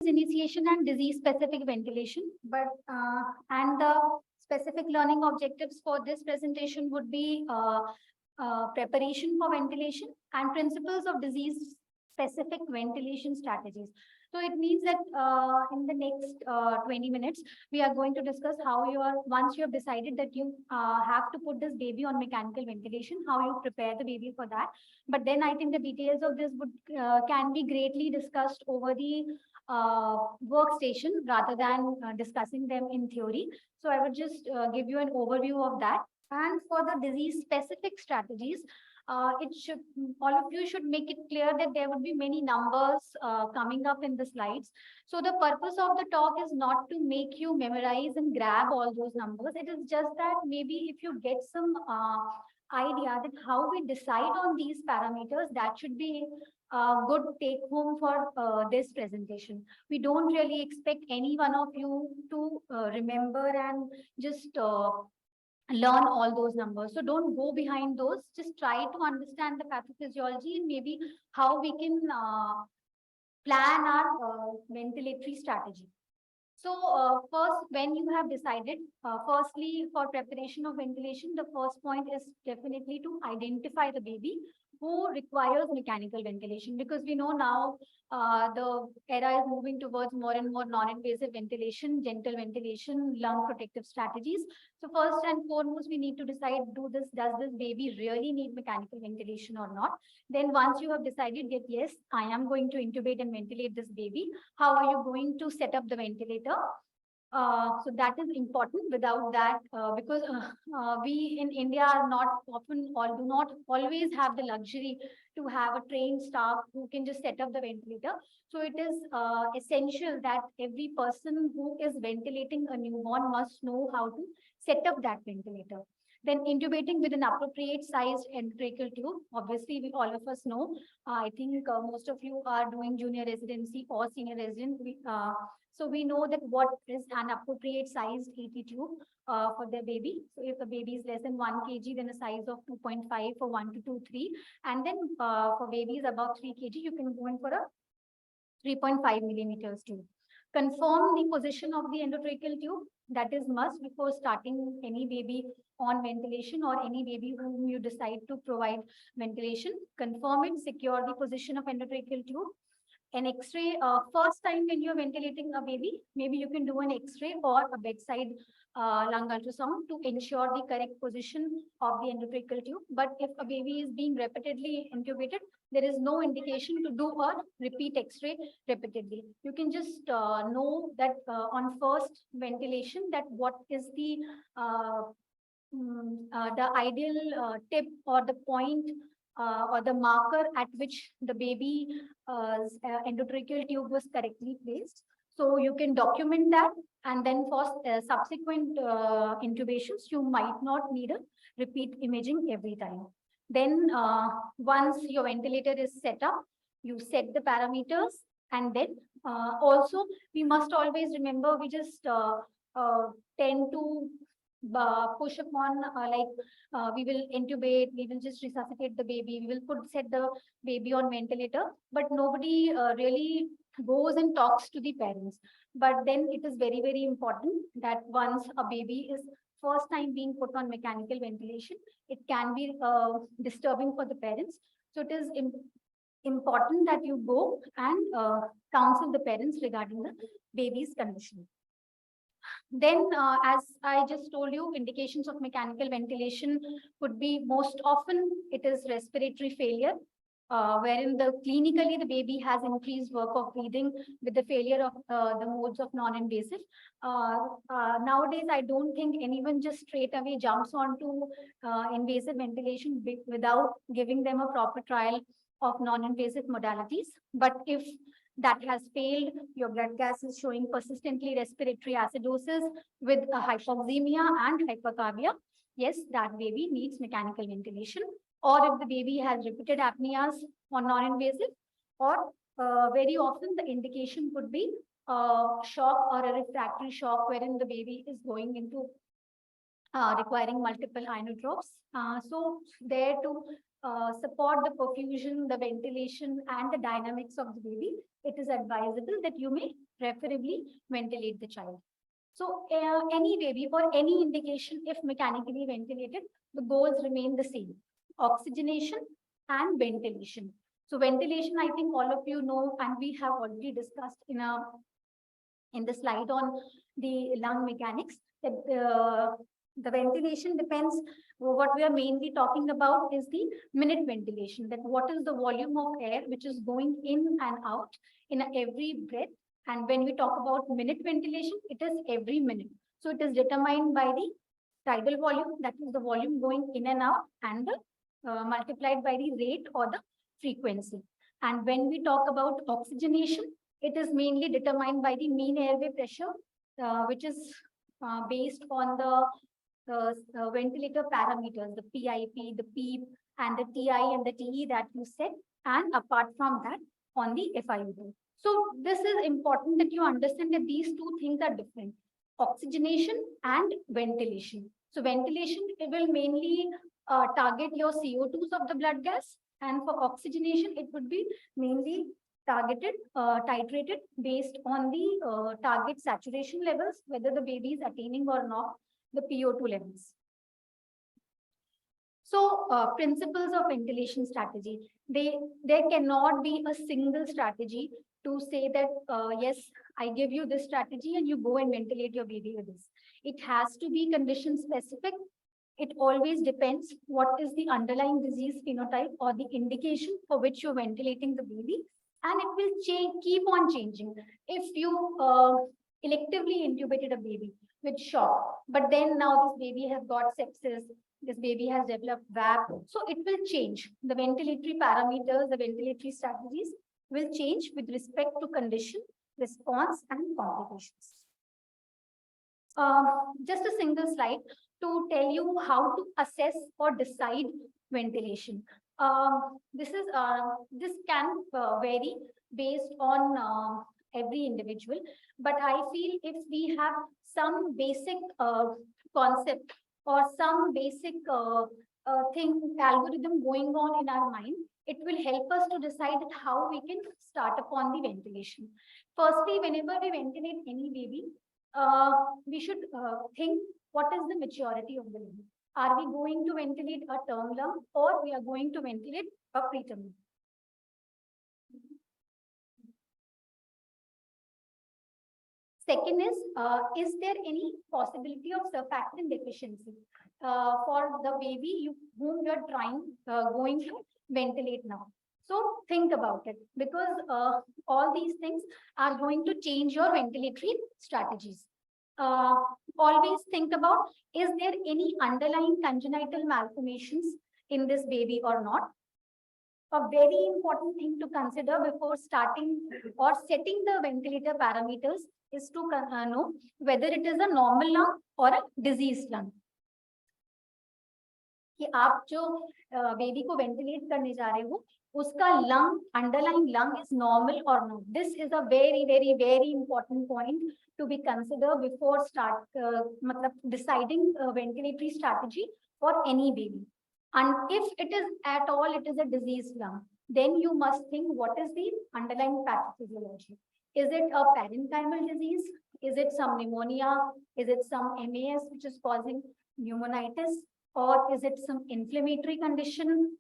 Initiation and disease specific ventilation, but and the specific learning objectives for this presentation would be preparation for ventilation and principles of disease specific ventilation strategies. So it means that in the next 20 minutes, we are going to discuss how once you have decided that you have to put this baby on mechanical ventilation, how you prepare the baby for that. But then I think the details of this can be greatly discussed over the workstation rather than discussing them in theory. So I would just give you an overview of that. And for the disease specific strategies, all of you should make it clear that there would be many numbers coming up in the slides. So the purpose of the talk is not to make you memorize and grab all those numbers. It is just that maybe if you get some idea that how we decide on these parameters, that should be a good take home for this presentation. We don't really expect any one of you to remember and just learn all those numbers. So don't go behind those. Just try to understand the pathophysiology and maybe how we can plan our ventilatory strategy. So first, when you have decided, firstly, for preparation of ventilation, the first point is definitely to identify the baby who requires mechanical ventilation, because we know now the era is moving towards more and more non-invasive ventilation, gentle ventilation, lung protective strategies. So first and foremost, we need to decide, does this baby really need mechanical ventilation or not? Then once you have decided that, yes, I am going to intubate and ventilate this baby, how are you going to set up the ventilator? So that is important. Without that, because we in India are not often or do not always have the luxury to have a trained staff who can just set up the ventilator. So it is essential that every person who is ventilating a newborn must know how to set up that ventilator. Then intubating with an appropriate sized endotracheal tube. Obviously, all of us know. I think most of you are doing junior residency or senior residency. So we know that what is an appropriate sized ET tube for the baby. So if the baby is less than 1 kg, then a size of 2.5 for 1 to 2, 3. And then for babies above 3 kg, you can go in for a 3.5 millimeters tube. Confirm the position of the endotracheal tube. That is must before starting any baby on ventilation or any baby whom you decide to provide ventilation. Confirm it, secure the position of endotracheal tube. An X-ray, first time when you're ventilating a baby, maybe you can do an X-ray or a bedside lung ultrasound to ensure the correct position of the endotracheal tube. But if a baby is being repeatedly intubated, there is no indication to do a repeat X-ray repeatedly. You can just know that on first ventilation that what is the ideal tip or the point or the marker at which the baby's endotracheal tube was correctly placed. So you can document that, and then for subsequent intubations, you might not need a repeat imaging every time. Then once your ventilator is set up, you set the parameters, and then also we must always remember, we just tend to push upon we will intubate, we will just resuscitate the baby, we will set the baby on ventilator, but nobody really goes and talks to the parents. But then it is very, very important that once a baby is first time being put on mechanical ventilation, it can be disturbing for the parents. So it is important that you go and counsel the parents regarding the baby's condition. Then, as I just told you, indications of mechanical ventilation could be most often it is respiratory failure, wherein clinically the baby has increased work of breathing with the failure of the modes of non-invasive. Nowadays, I don't think anyone just straight away jumps onto invasive ventilation without giving them a proper trial of non-invasive modalities. But if that has failed, your blood gas is showing persistently respiratory acidosis with a hypoxemia and hypercarbia, yes, that baby needs mechanical ventilation. Or if the baby has repeated apneas or non-invasive, or very often the indication could be shock or a refractory shock, wherein the baby is going into requiring multiple inotropes. So there to support the perfusion, the ventilation, and the dynamics of the baby, it is advisable that you may preferably ventilate the child. So any baby for any indication, if mechanically ventilated, the goals remain the same: oxygenation and ventilation. So ventilation, I think all of you know, and we have already discussed in the slide on the lung mechanics, that the ventilation depends. What we are mainly talking about is the minute ventilation, that what is the volume of air which is going in and out in every breath. And when we talk about minute ventilation, it is every minute. So it is determined by the tidal volume, that is the volume going in and out, and multiplied by the rate or the frequency. And when we talk about oxygenation, it is mainly determined by the mean airway pressure, which is based on the ventilator parameters, the PIP, the PEEP, and the TI and the TE that you said, and apart from that, on the FiO2. So this is important that you understand that these two things are different: oxygenation and ventilation. So ventilation, it will mainly target your CO2s of the blood gas, and for oxygenation, it would be mainly targeted, titrated based on the target saturation levels, whether the baby is attaining or not the PO2 levels. So principles of ventilation strategy, there cannot be a single strategy to say that, yes, I give you this strategy and you go and ventilate your baby with this. It has to be condition specific. It always depends what is the underlying disease phenotype or the indication for which you're ventilating the baby, and it will change, keep on changing. If you electively intubated a baby with shock, but then now this baby has got sepsis, this baby has developed VAP, so it will change. The ventilatory parameters, the ventilatory strategies will change with respect to condition, response, and complications. Just a single slide to tell you how to assess or decide ventilation. This can vary based on every individual, but I feel if we have some basic concept or some basic algorithm going on in our mind, it will help us to decide how we can start upon the ventilation. Firstly, whenever we ventilate any baby, we should think, what is the maturity of the baby? Are we going to ventilate a term lung, or we are going to ventilate a preterm lung? Second is there any possibility of surfactant deficiency for the baby whom you are going to ventilate now? So think about it, because all these things are going to change your ventilatory strategies. Always think about, is there any underlying congenital malformations in this baby or not? A very important thing to consider before starting or setting the ventilator parameters is to know whether it is a normal lung or a diseased lung. कि आप जो baby को ventilate करने जा रहे हो, उसका lung, underlying lung is normal or not. This is a very, very, very important point to be considered before deciding a ventilatory strategy for any baby. And if it is at all, it is a diseased lung, then you must think, what is the underlying pathophysiology? Is it a parenchymal disease? Is it some pneumonia? Is it some MAS which is causing pneumonitis? Or is it some inflammatory condition?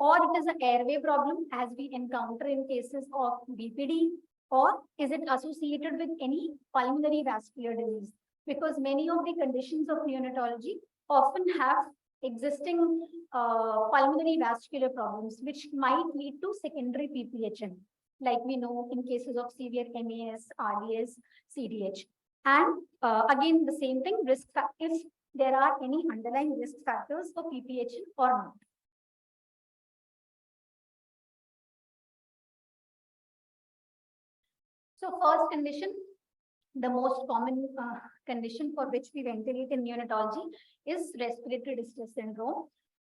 Or it is an airway problem as we encounter in cases of BPD? Or is it associated with any pulmonary vascular disease? Because many of the conditions of neonatology often have existing pulmonary vascular problems, which might lead to secondary PPHN, like we know in cases of severe MAS, RDS, CDH. And again, the same thing, risk if there are any underlying risk factors for PPHN or not. So first condition, the most common condition for which we ventilate in neonatology is respiratory distress syndrome.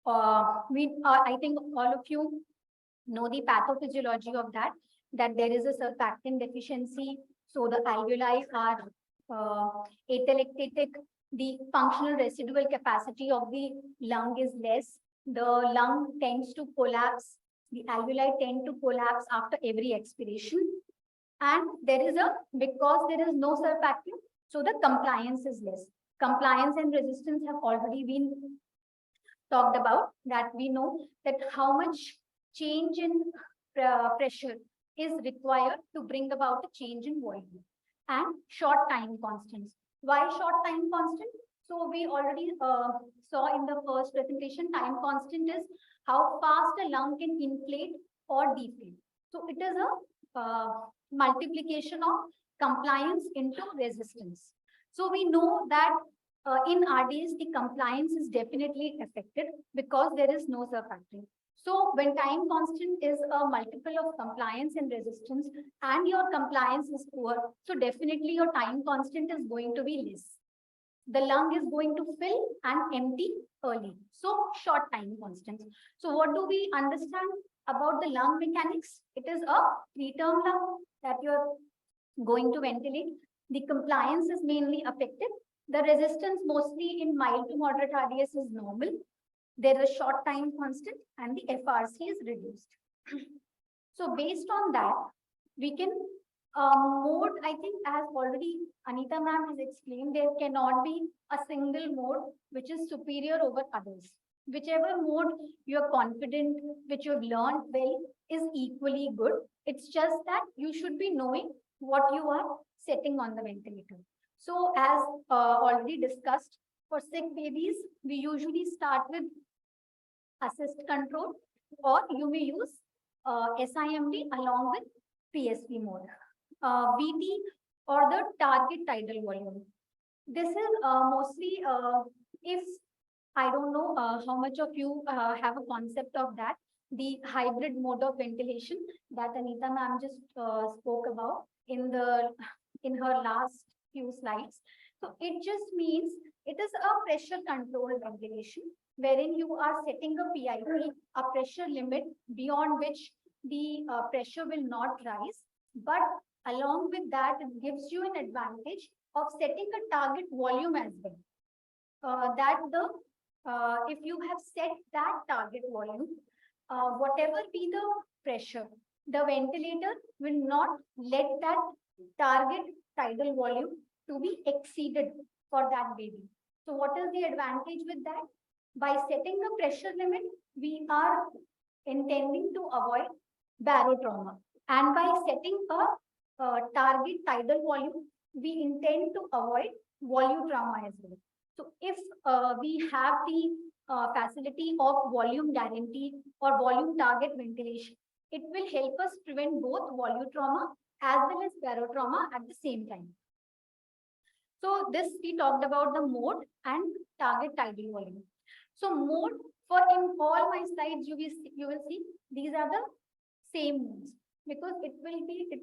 I think all of you know the pathophysiology of that there is a surfactant deficiency. So the alveoli are atelectatic, the functional residual capacity of the lung is less, the lung tends to collapse, the alveoli tend to collapse after every expiration. And because there is no surfactant, so the compliance is less. Compliance and resistance have already been talked about, that we know that how much change in pressure is required to bring about a change in volume. And short time constants. Why short time constant? So we already saw in the first presentation, time constant is how fast a lung can inflate or deflate. So it is a multiplication of compliance into resistance. So we know that in RDS, the compliance is definitely affected because there is no surfactant. So when time constant is a multiple of compliance and resistance and your compliance is poor, so definitely your time constant is going to be less. The lung is going to fill and empty early. So short time constants. So what do we understand about the lung mechanics? It is a preterm lung that you're going to ventilate. The compliance is mainly affected. The resistance mostly in mild to moderate RDS is normal. There is a short time constant and the FRC is reduced. So based on that, we can mode, I think as already Anita ma'am has explained, there cannot be a single mode which is superior over others. Whichever mode you're confident, which you've learned well, is equally good. It's just that you should be knowing what you are setting on the ventilator. So as already discussed, for sick babies, we usually start with assist control, or you may use SIMD along with PSV mode. VT or the target tidal volume. This is mostly if I don't know how much of you have a concept of that, the hybrid mode of ventilation that Anita ma'am just spoke about in her last few slides. So it just means it is a pressure controlled ventilation wherein you are setting a PIP, a pressure limit beyond which the pressure will not rise, but along with that, it gives you an advantage of setting a target volume as well. If you have set that target volume, whatever be the pressure, the ventilator will not let that target tidal volume to be exceeded for that baby. So what is the advantage with that? By setting the pressure limit, we are intending to avoid barotrauma. And by setting a target tidal volume, we intend to avoid volutrauma as well. So if we have the facility of volume guarantee or volume target ventilation, it will help us prevent both volutrauma as well as barotrauma at the same time. So this we talked about the mode and target tidal volume. So mode, for in all my slides you will see these are the same modes, because it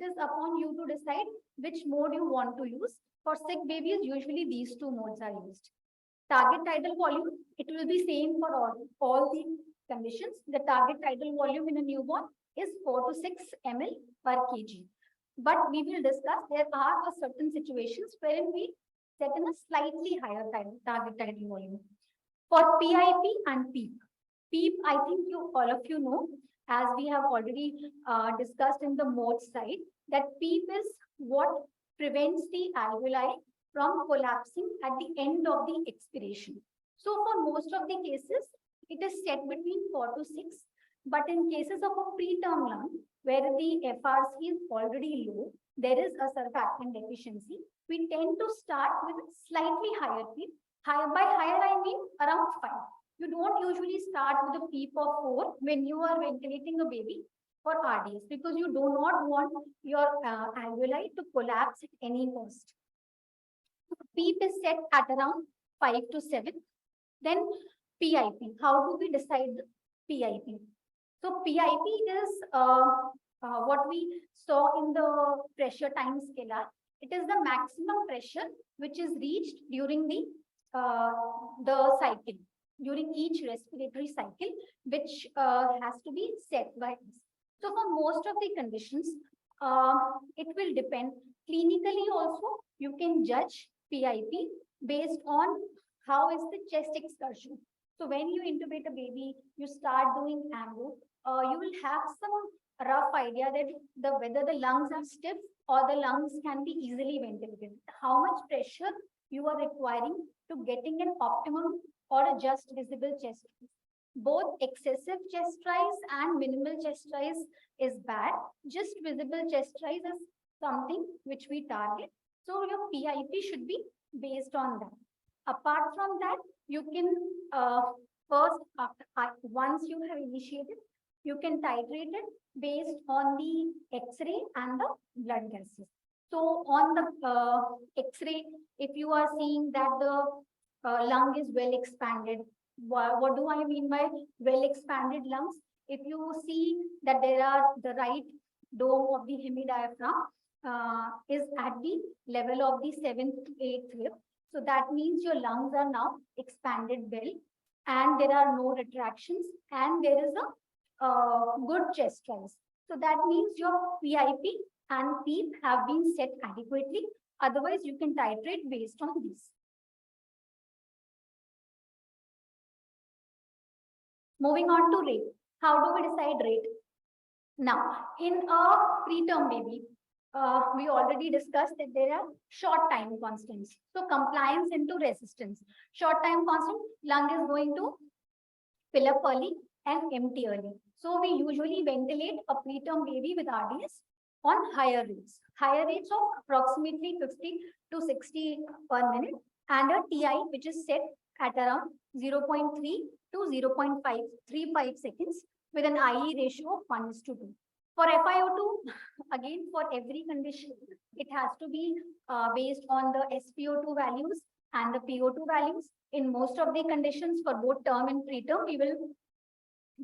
is upon you to decide which mode you want to use. For sick babies, usually these two modes are used. Target tidal volume, it will be same for all the conditions. The target tidal volume in a newborn is 4 to 6 ml per kg. But we will discuss there are certain situations wherein we set in a slightly higher target tidal volume. For PIP and PEEP. PEEP, I think all of you know, as we have already discussed in the mode side, that PEEP is what prevents the alveoli from collapsing at the end of the expiration. So for most of the cases, it is set between 4 to 6. But in cases of a preterm lung, where the FRC is already low, there is a surfactant deficiency, we tend to start with slightly higher PEEP. By higher, I mean around 5. You don't usually start with a PEEP of 4 when you are ventilating a baby for RDS, because you do not want your alveoli to collapse at any cost. PEEP is set at around 5 to 7. Then PIP. How do we decide the PIP? So PIP is what we saw in the pressure time scalar. It is the maximum pressure which is reached during the cycle, during each respiratory cycle, which has to be set by us. So for most of the conditions, it will depend. Clinically also, you can judge PIP based on how is the chest excursion. So when you intubate a baby, you start doing ambu, you will have some rough idea that whether the lungs are stiff or the lungs can be easily ventilated. How much pressure you are requiring to getting an optimum or a just visible chest rise. Both excessive chest rise and minimal chest rise is bad. Just visible chest rise is something which we target. So your PIP should be based on that. Apart from that, you can first, once you have initiated, you can titrate it based on the X-ray and the blood gases. So on the X-ray, if you are seeing that the lung is well expanded, what do I mean by well expanded lungs? If you see that there are the right dome of the hemidiaphragm is at the level of the 7th to 8th rib. So that means your lungs are now expanded well and there are no retractions and there is a good chest rise. So that means your PIP and PEEP have been set adequately. Otherwise, you can titrate based on this. Moving on to rate. How do we decide rate? Now, in a preterm baby, we already discussed that there are short time constants. So compliance into resistance. Short time constant, lung is going to fill up early and empty early. So we usually ventilate a preterm baby with RDS on higher rates of approximately 50 to 60 per minute, and a TI which is set at around 0.3 to 0.535 seconds with an IE ratio of 1:2. For FiO2, again, for every condition, it has to be based on the SpO2 values and the PO2 values. In most of the conditions for both term and preterm, we will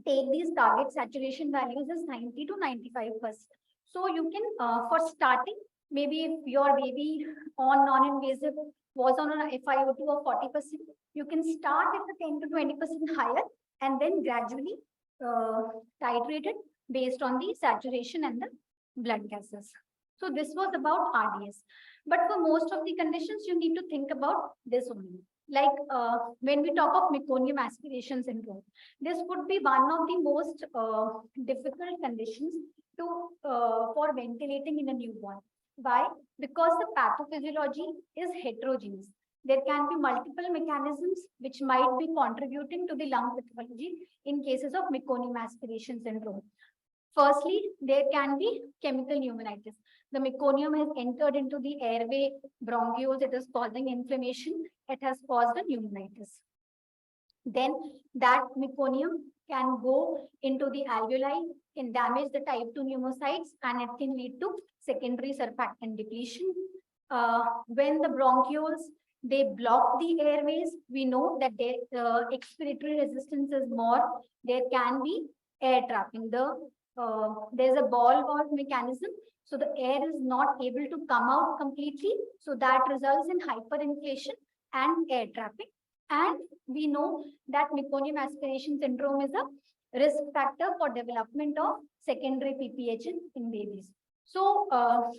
take these target saturation values as 90 to 95%. So you can, for starting, maybe if your baby on non-invasive was on a FiO2 of 40%, you can start at the 10 to 20% higher and then gradually titrate it based on the saturation and the blood gases. So this was about RDS. But for most of the conditions, you need to think about this only. Like when we talk of meconium aspiration syndrome, this would be one of the most difficult conditions to for ventilating in a newborn. Why? Because the pathophysiology is heterogeneous. There can be multiple mechanisms which might be contributing to the lung pathology in cases of meconium aspiration syndrome. Firstly, there can be chemical pneumonitis. The meconium has entered into the airway bronchioles. It is causing inflammation. It has caused a pneumonitis. Then that meconium can go into the alveoli, can damage the type 2 pneumocytes, and it can lead to secondary surfactant depletion. When the bronchioles, they block the airways, we know that their expiratory resistance is more. There can be air trapping. There's a ball valve mechanism, so the air is not able to come out completely. So that results in hyperinflation and air trapping. And we know that meconium aspiration syndrome is a risk factor for development of secondary PPH in babies. So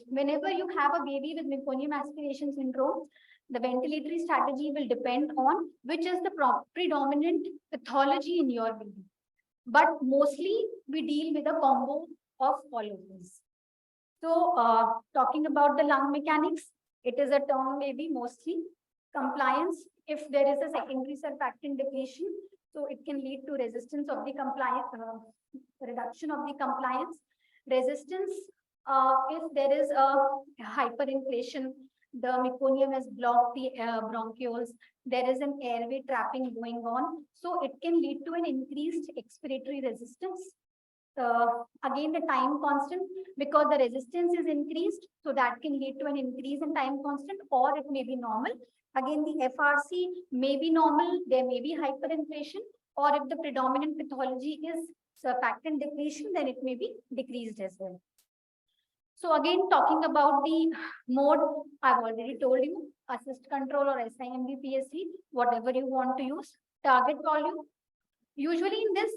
whenever you have a baby with meconium aspiration syndrome, the ventilatory strategy will depend on which is the predominant pathology in your baby. But mostly we deal with a combo of all of these. So talking about the lung mechanics, it is a term maybe mostly compliance. If there is a secondary surfactant depletion, so it can lead to resistance of the compliance, reduction of the compliance. Resistance, if there is a hyperinflation, the meconium has blocked the bronchioles, there is an airway trapping going on. So it can lead to an increased expiratory resistance. Again, the time constant, because the resistance is increased, so that can lead to an increase in time constant, or it may be normal. Again, the FRC may be normal, there may be hyperinflation, or if the predominant pathology is surfactant depletion, then it may be decreased as well. So again, talking about the mode, I've already told you, assist control or SIMV-PSC, whatever you want to use. Target volume. Usually in this,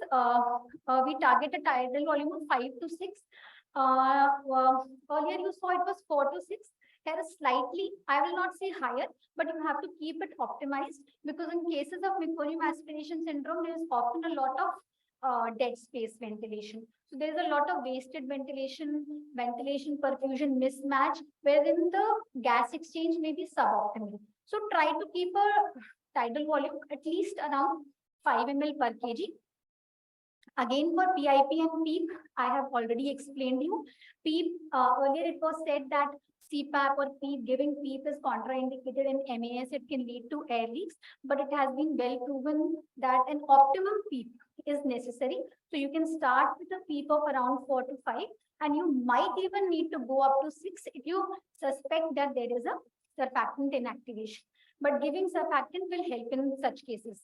we target a tidal volume of 5 to 6. Earlier you saw it was 4 to 6. here is slightly, I will not say higher, but you have to keep it optimized, because in cases of meconium aspiration syndrome, there is often a lot of dead space ventilation. So there is a lot of wasted ventilation, ventilation perfusion mismatch, wherein the gas exchange may be suboptimal. So try to keep a tidal volume at least around 5 ml per kg. Again, for PIP and PEEP, I have already explained you. PEEP, earlier it was said that CPAP or PEEP, giving PEEP is contraindicated in MAS. It can lead to air leaks, but it has been well proven that an optimum PEEP is necessary. So you can start with a PEEP of around 4 to 5, and you might even need to go up to 6 if you suspect that there is a surfactant inactivation. But giving surfactant will help in such cases.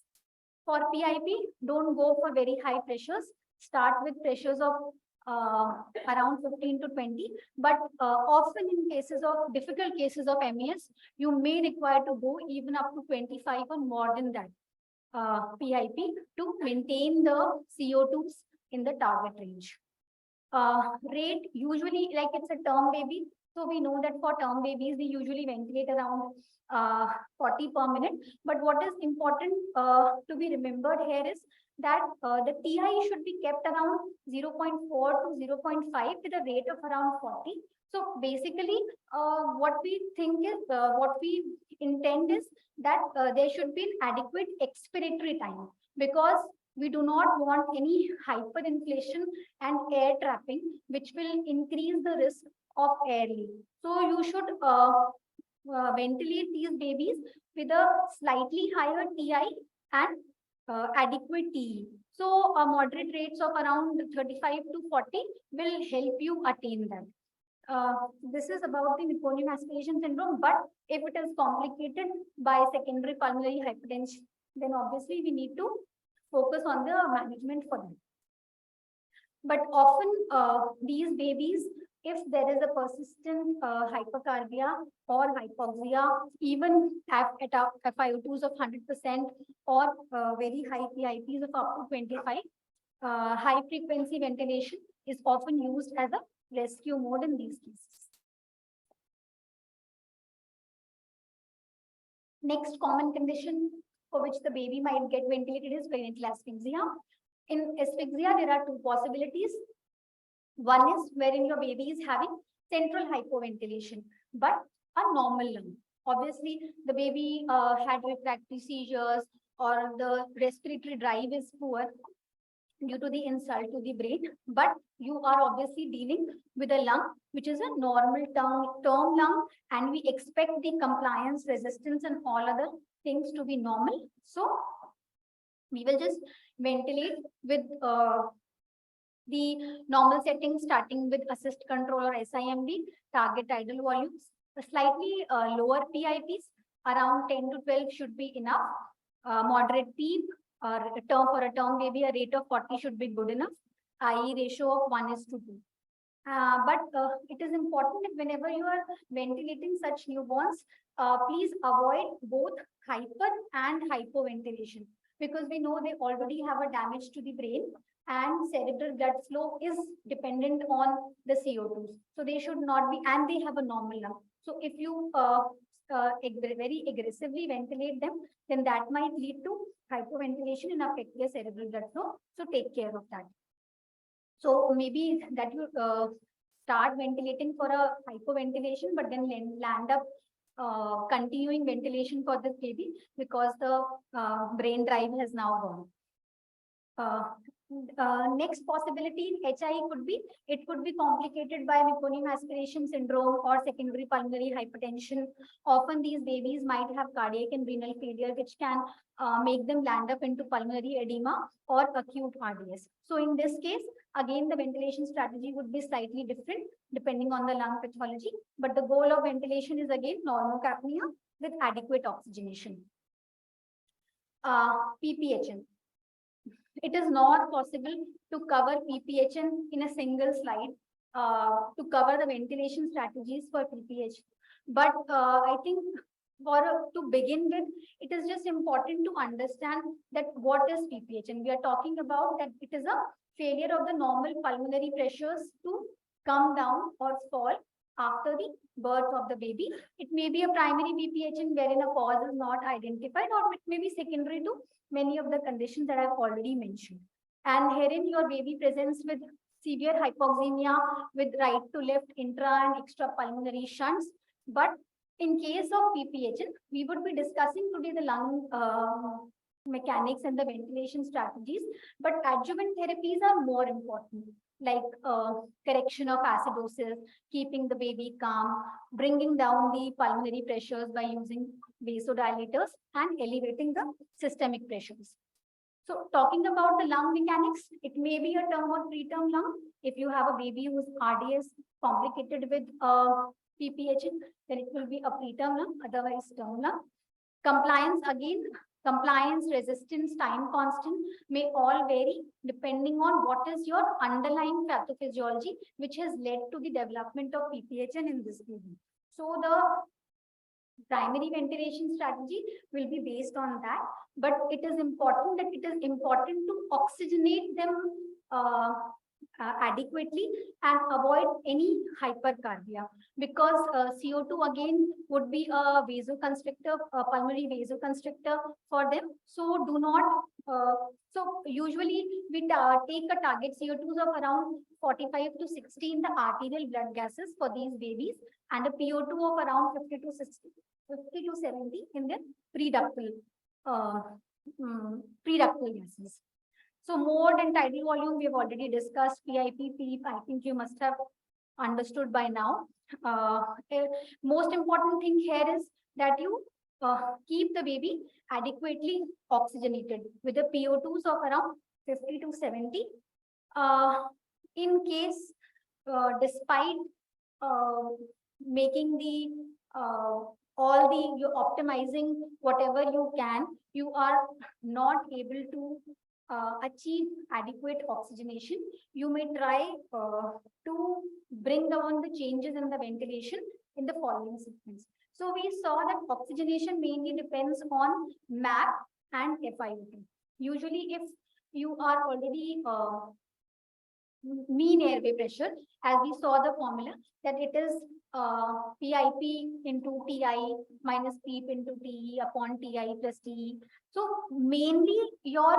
For PIP, don't go for very high pressures. Start with pressures of around 15 to 20. But often in cases of difficult cases of MES, you may require to go even up to 25 or more than that PIP to maintain the CO2s in the target range. Rate usually, like it's a term baby. So we know that for term babies, we usually ventilate around 40 per minute. But what is important to be remembered here is that the TI should be kept around 0.4 to 0.5 with a rate of around 40. So basically, what we think is, what we intend is that there should be an adequate expiratory time, because we do not want any hyperinflation and air trapping, which will increase the risk of air leak. So you should ventilate these babies with a slightly higher TI and adequate TE. So moderate rates of around 35 to 40 will help you attain that. This is about the meconium aspiration syndrome, but if it is complicated by secondary pulmonary hypertension, then obviously we need to focus on the management for them. But often these babies, if there is a persistent hypercarbia or hypoxia, even at FiO2s of 100% or very high PIPs of up to 25, high frequency ventilation is often used as a rescue mode in these cases. Next common condition for which the baby might get ventilated is perinatal asphyxia. In asphyxia, there are two possibilities. One is wherein your baby is having central hypoventilation, but a normal lung. Obviously, the baby had refractory seizures or the respiratory drive is poor due to the insult to the brain, but you are obviously dealing with a lung which is a normal term lung, and we expect the compliance, resistance, and all other things to be normal. So we will just ventilate with the normal settings, starting with assist control or SIMD, target tidal volumes, slightly lower PIPs, around 10 to 12 should be enough. Moderate PEEP, for a term baby, a rate of 40 should be good enough, i.e. ratio of 1:2. But it is important that whenever you are ventilating such newborns, please avoid both hyper and hypoventilation, because we know they already have a damage to the brain and cerebral blood flow is dependent on the CO2s. So they should not be, and they have a normal lung. So if you very aggressively ventilate them, then that might lead to hypoventilation and affect their cerebral blood flow. So take care of that. So maybe that you start ventilating for a hypoventilation, but then land up continuing ventilation for this baby because the brain drive has now gone. Next possibility in HI could be, it could be complicated by meconium aspiration syndrome or secondary pulmonary hypertension. Often these babies might have cardiac and renal failure, which can make them land up into pulmonary edema or acute RDS. So in this case, again, the ventilation strategy would be slightly different depending on the lung pathology. But the goal of ventilation is again normocapnia with adequate oxygenation. PPHN. It is not possible to cover PPHN in a single slide to cover the ventilation strategies for PPH. But I think to begin with, it is just important to understand that what is PPHN. We are talking about that it is a failure of the normal pulmonary pressures to come down or fall after the birth of the baby. It may be a primary BPHN wherein a cause is not identified, or it may be secondary to many of the conditions that I've already mentioned. And herein your baby presents with severe hypoxemia with right to left intra and extrapulmonary shunts. But in case of PPHN, we would be discussing today the lung mechanics and the ventilation strategies, but adjuvant therapies are more important, like correction of acidosis, keeping the baby calm, bringing down the pulmonary pressures by using vasodilators, and elevating the systemic pressures. So talking about the lung mechanics, it may be a term or preterm lung. If you have a baby whose RDS complicated with PPHN, then it will be a preterm lung, otherwise term lung. Compliance, again, compliance, resistance, time constant may all vary depending on what is your underlying pathophysiology, which has led to the development of PPHN in this baby. So the primary ventilation strategy will be based on that, but it is important to oxygenate them adequately and avoid any hypercarbia, because CO2 again would be a vasoconstrictor, a pulmonary vasoconstrictor for them. So do not, so usually we take a target CO2s of around 45 to 60 in the arterial blood gases for these babies, and a PO2 of around 50 to 70 in the preductal gases. So mode and tidal volume, we have already discussed. PIP, PEEP, I think you must have understood by now. Most important thing here is that you keep the baby adequately oxygenated with the PO2s of around 50 to 70. In case, despite making the you're optimizing whatever you can, you are not able to achieve adequate oxygenation, you may try to bring down the changes in the ventilation in the following sequence. So we saw that oxygenation mainly depends on MAP and FiO2. Usually if you are already mean airway pressure, as we saw the formula, that it is PIP into TI minus PEEP into TE upon TI plus TE. So mainly your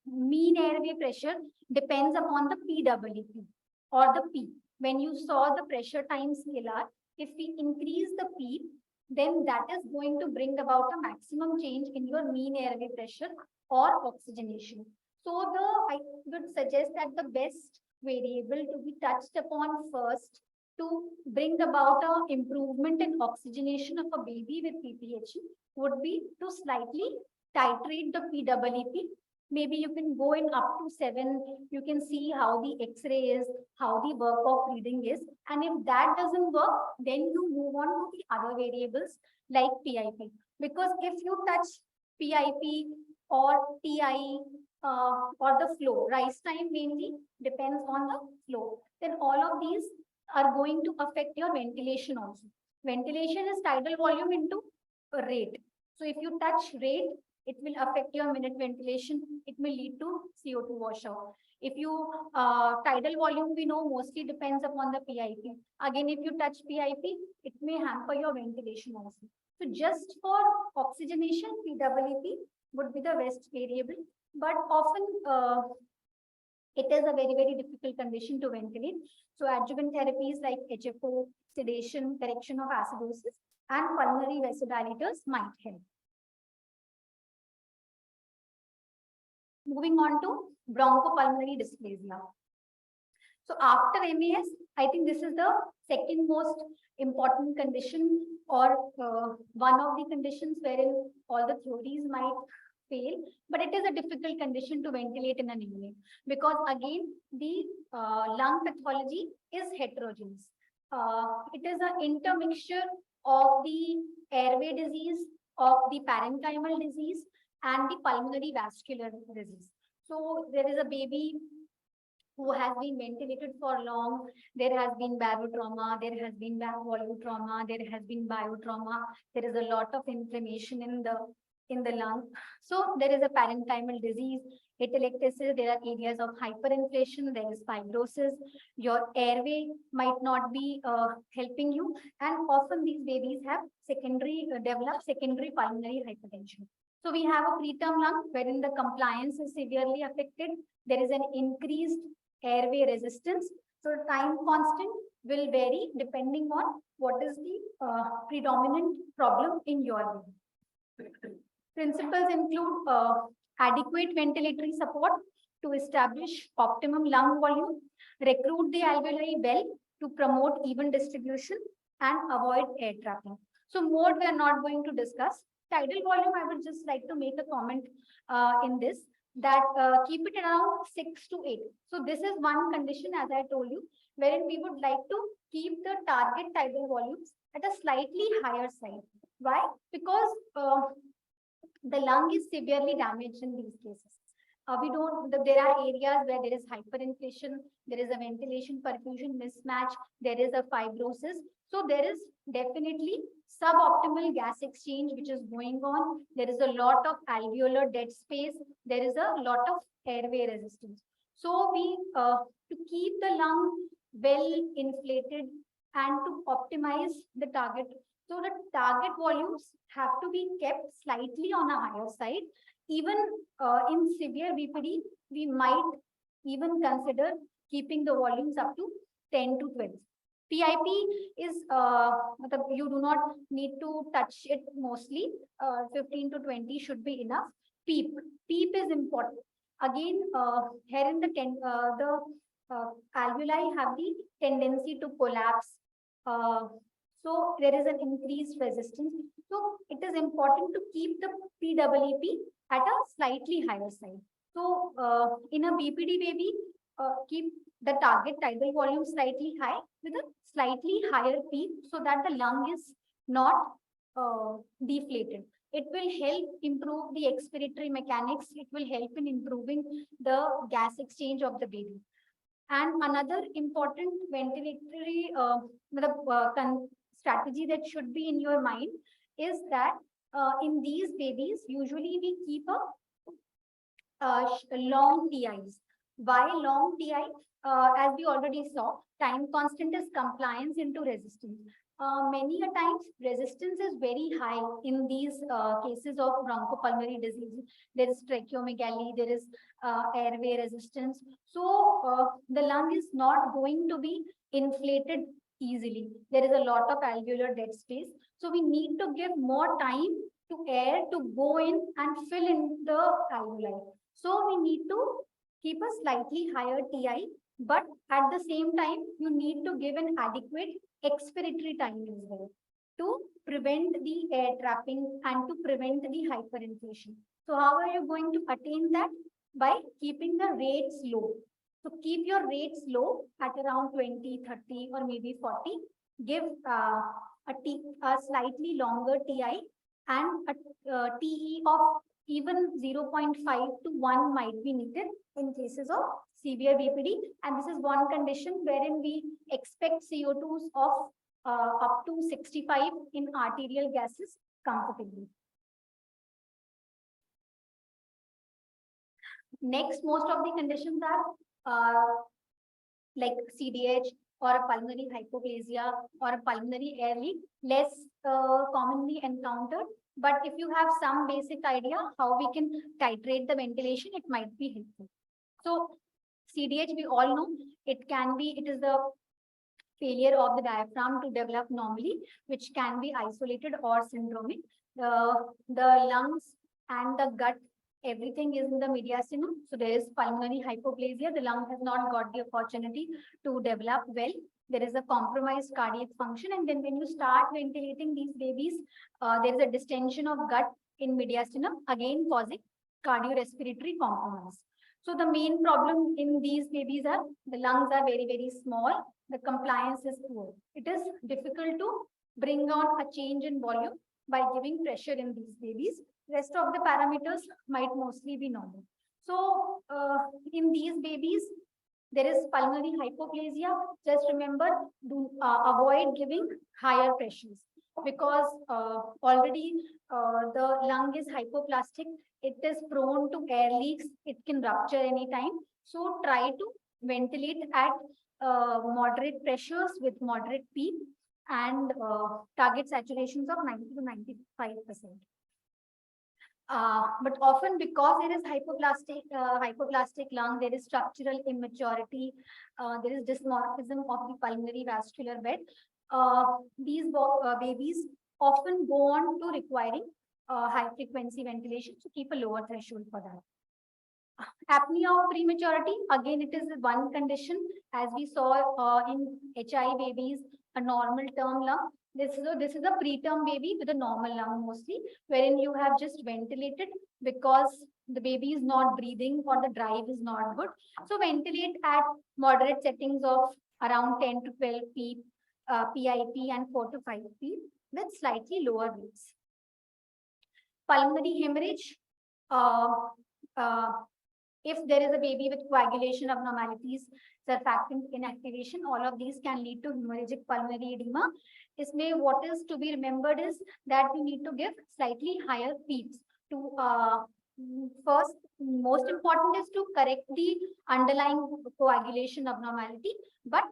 mean airway pressure depends upon the PWP or the P. When you saw the pressure times scalar, if we increase the P, then that is going to bring about a maximum change in your mean airway pressure or oxygenation. So I would suggest that the best variable to be touched upon first to bring about an improvement in oxygenation of a baby with PPHN would be to slightly titrate the PWP. Maybe you can go in up to 7. You can see how the X-ray is, how the work of breathing is. And if that doesn't work, then you move on to the other variables like PIP. Because if you touch PIP or TI or the flow, rise time mainly depends on the flow, then all of these are going to affect your ventilation also. Ventilation is tidal volume into rate. So if you touch rate, it will affect your minute ventilation. It may lead to CO2 washout. If you tidal volume, we know mostly depends upon the PIP. Again, if you touch PIP, it may hamper your ventilation also. So just for oxygenation, PWP would be the best variable, but often it is a very, very difficult condition to ventilate. So adjuvant therapies like HFO, sedation, correction of acidosis, and pulmonary vasodilators might help. Moving on to bronchopulmonary dysplasia. So after MAS, I think this is the second most important condition, or one of the conditions wherein all the theories might fail, but it is a difficult condition to ventilate in an neonate, because again, the lung pathology is heterogeneous. It is an intermixture of the airway disease, of the parenchymal disease, and the pulmonary vascular disease. So there is a baby who has been ventilated for long, there has been barotrauma, there has been volume trauma, there has been biotrauma, there is a lot of inflammation in the in the lung. So there is a parenchymal disease, atelectasis, there are areas of hyperinflation, there is fibrosis, your airway might not be helping you, and often these babies have develop secondary pulmonary hypertension. So we have a preterm lung wherein the compliance is severely affected. There is an increased airway resistance. So time constant will vary depending on what is the predominant problem in your baby. Principles include adequate ventilatory support to establish optimum lung volume, recruit the alveoli well to promote even distribution, and avoid air trapping. So mode we are not going to discuss. Tidal volume, I would just like to make a comment in this, that keep it around 6 to 8. So this is one condition, as I told you, wherein we would like to keep the target tidal volumes at a slightly higher side. Why? Because the lung is severely damaged in these cases. There are areas where there is hyperinflation, there is a ventilation perfusion mismatch, there is a fibrosis. So there is definitely suboptimal gas exchange which is going on. There is a lot of alveolar dead space. There is a lot of airway resistance. So to keep the lung well inflated and to optimize the target. So the target volumes have to be kept slightly on a higher side. Even in severe BPD, we might even consider keeping the volumes up to 10 to 12. PIP is, you do not need to touch it mostly. 15 to 20 should be enough. PEEP is important. Again, here in the alveoli have the tendency to collapse. So there is an increased resistance. So it is important to keep the PEEP at a slightly higher side. So in a BPD baby, keep the target tidal volume slightly high with a slightly higher PEEP so that the lung is not deflated. It will help improve the expiratory mechanics. It will help in improving the gas exchange of the baby. And another important ventilatory strategy that should be in your mind is that in these babies, usually we keep a long TIs. Why long TI? As we already saw, time constant is compliance into resistance. Many a times, resistance is very high in these cases of bronchopulmonary disease. There is tracheomegaly, there is airway resistance. So the lung is not going to be inflated easily. There is a lot of alveolar dead space. So we need to give more time to air to go in and fill in the alveoli. So we need to keep a slightly higher TI, but at the same time, you need to give an adequate expiratory time as well to prevent the air trapping and to prevent the hyperinflation. So how are you going to attain that? By keeping the rates low. So keep your rates low at around 20, 30 or maybe 40. Give a slightly longer TI and a TE of even 0.5 to 1 might be needed in cases of severe BPD. And this is one condition wherein we expect CO2s of up to 65 in arterial gases comfortably. Next, most of the conditions are like CDH or a pulmonary hypoplasia or a pulmonary air leak, less commonly encountered. But if you have some basic idea how we can titrate the ventilation, it might be helpful. So CDH, we all know, it is the failure of the diaphragm to develop normally, which can be isolated or syndromic. The lungs and the gut, everything is in the mediastinum. So there is pulmonary hypoplasia. The lung has not got the opportunity to develop well. There is a compromised cardiac function. And then when you start ventilating these babies, there is a distension of gut in mediastinum, again causing cardiorespiratory compromise. So the main problem in these babies are the lungs are very, very small. The compliance is poor. It is difficult to bring on a change in volume by giving pressure in these babies. Rest of the parameters might mostly be normal. So in these babies, there is pulmonary hypoplasia. Just remember, avoid giving higher pressures. because already the lung is hypoplastic. It is prone to air leaks. It can rupture anytime. So try to ventilate at moderate pressures with moderate PEEP and target saturations of 90 to 95%. But often because there is hypoplastic lung, there is structural immaturity, there is dysmorphism of the pulmonary vascular bed. These babies often go on to requiring high frequency ventilation to keep a lower threshold for that. Apnea of prematurity, again, it is one condition as we saw in HI babies, a normal term lung. This is a preterm baby with a normal lung mostly, wherein you have just ventilated because the baby is not breathing or the drive is not good. So ventilate at moderate settings of around 10 to 12 PEEP, PIP and 4 to 5 PEEP with slightly lower rates. Pulmonary hemorrhage. If there is a baby with coagulation abnormalities, surfactant inactivation, all of these can lead to hemorrhagic pulmonary edema. What is to be remembered is that we need to give slightly higher PEEPs to first, most important is to correct the underlying coagulation abnormality. But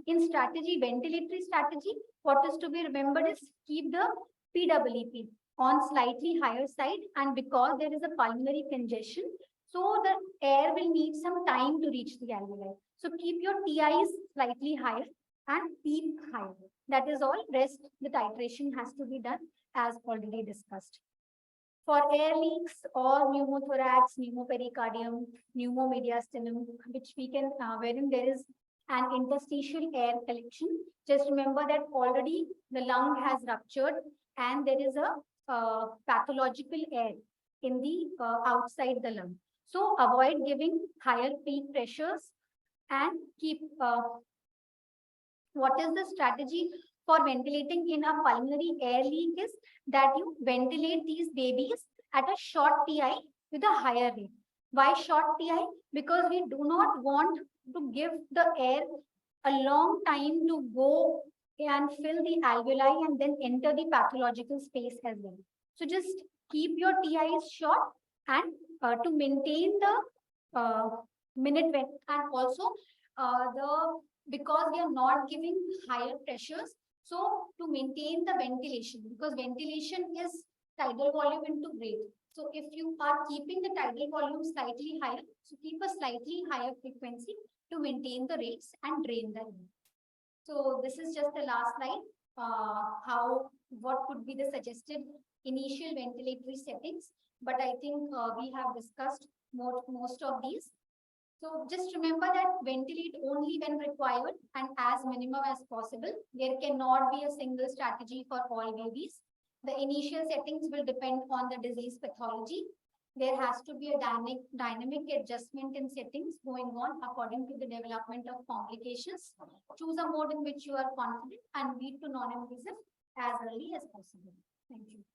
in strategy, ventilatory strategy, what is to be remembered is keep the PEEP on slightly higher side, and because there is a pulmonary congestion, so the air will need some time to reach the alveoli. So keep your TIs slightly higher and PEEP higher. That is all. Rest, the titration has to be done as already discussed. For air leaks or pneumothorax, pneumopericardium, pneumomediastinum, which we can, wherein there is an interstitial air collection, just remember that already the lung has ruptured and there is a pathological air in the outside the lung. So avoid giving higher peak pressures and keep. What is the strategy for ventilating in a pulmonary air leak is that you ventilate these babies at a short TI with a higher rate. Why short TI? Because we do not want to give the air a long time to go and fill the alveoli and then enter the pathological space as well. So just keep your TIs short and to maintain the minute vent, and also because we are not giving higher pressures, so to maintain the ventilation, because ventilation is tidal volume into rate. So if you are keeping the tidal volume slightly higher, so keep a slightly higher frequency to maintain the rates and drain the air. So this is just the last slide. What could be the suggested initial ventilatory settings? But I think we have discussed most of these. So just remember that ventilate only when required and as minimum as possible. There cannot be a single strategy for all babies. The initial settings will depend on the disease pathology. There has to be a dynamic adjustment in settings going on according to the development of complications. Choose a mode in which you are confident and lead to non-invasive as early as possible. Thank you.